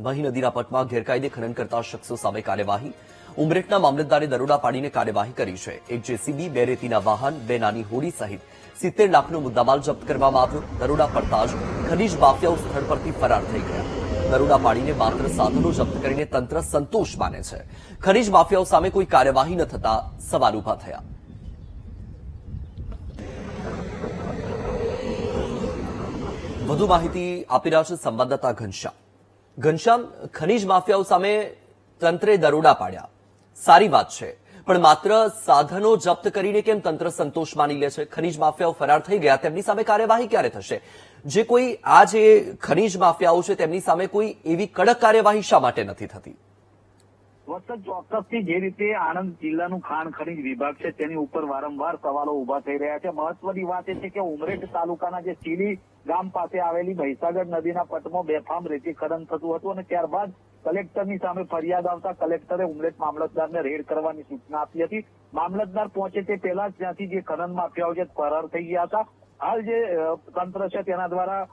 મહી નદીના પટમાં ગેરકાયદે ખનન કરતા શખ્સો સામે કાર્યવાહી. ઉમરેઠના મામલતદારે દરોડા પાડીને કાર્યવાહી કરી છે. એક જેસીબી, 2 રેતીના વાહન, 2 નાની હોડી સહિત 70 લાખનો મુદ્દામાલ જપ્ત કરવામાં આવ્યો. દરોડા પડતા જ ખનીજ માફિયાઓ સ્થળ પરથી ફરાર થઈ ગયા. દરોડા પાડીને માત્ર સાધનો જપ્ત કરીને તંત્ર સંતોષ માને છે. ખનીજ માફિયાઓ સામે કોઈ કાર્યવાહી ન થતા સવાલ ઉભા થયા. વધુ માહિતી આપી રહ્યા છે સંવાદદાતા ઘનશ્યામ. ખનીજ માફિયાઓ સામે તંત્રે દરોડા પાડ્યા, સારી વાત છે, પણ માત્ર સાધનો જપ્ત કરીને કેમ તંત્ર સંતોષ માની લે છે? ખનીજ માફિયાઓ ફરાર થઈ ગયા, તેમની સામે કાર્યવાહી ક્યારે થશે? જે ખનીજ માફિયાઓ છે તેમની સામે કોઈ એવી કડક કાર્યવાહી શા માટે નથી થતી? વત્સલ, ચોક્કસથી જે રીતે આણંદ જિલ્લાનું ખાણ ખનીજ વિભાગ છે તેની ઉપર વારંવાર સવાલો ઉભા થઈ રહ્યા છે. મહત્વની વાત એ છે કે ઉમરેઠ તાલુકાના જે ચીલી ગામ પાસે આવેલી મહીસાગર નદીના પટમાં બેફામ રેતી ખનન થતું હતું અને ત્યારબાદ કલેક્ટરની સામે ફરિયાદ આવતા કલેક્ટરે ઉમરેઠ મામલતદારને રેડ કરવાની સૂચના આપી હતી. મામલતદાર પહોંચે તે પહેલા જ ત્યાંથી જે ખનન માફિયાઓ છે ફરાર થઈ ગયા હતા. હાલ જે તંત્ર છે તેના દ્વારા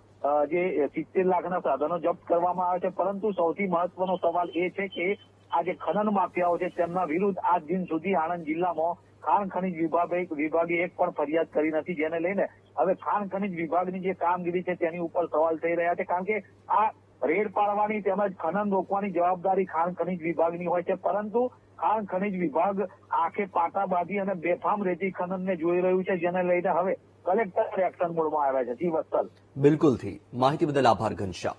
જે 70 લાખના સાધનો જપ્ત કરવામાં આવે છે, પરંતુ સૌથી મહત્વનો સવાલ એ છે કે આ જે ખનન માફિયાઓ છે તેમના વિરુદ્ધ આજ દિન સુધી આણંદ જિલ્લામાં ખાણ ખનીજ વિભાગે એક પણ ફરિયાદ કરી નથી, જેને લઈને હવે ખાણ ખનીજ વિભાગની જે કામગીરી છે તેની ઉપર સવાલ થઈ રહ્યા છે. કારણ કે આ રેડ પાડવાની તેમજ ખનન રોકવાની જવાબદારી ખાણ ખનીજ વિભાગની હોય છે, પરંતુ ખાણ ખનીજ વિભાગ આંખે પાટા બાંધી અને બેફામ રેતી ખનનને જોઈ રહ્યું છે, જેને લઈને હવે કલેક્ટર એક્શન મોડમાં આવ્યા છે. જી વત્સલ. બિલકુલથી માહિતી બદલ આભાર ઘનશ્યામ.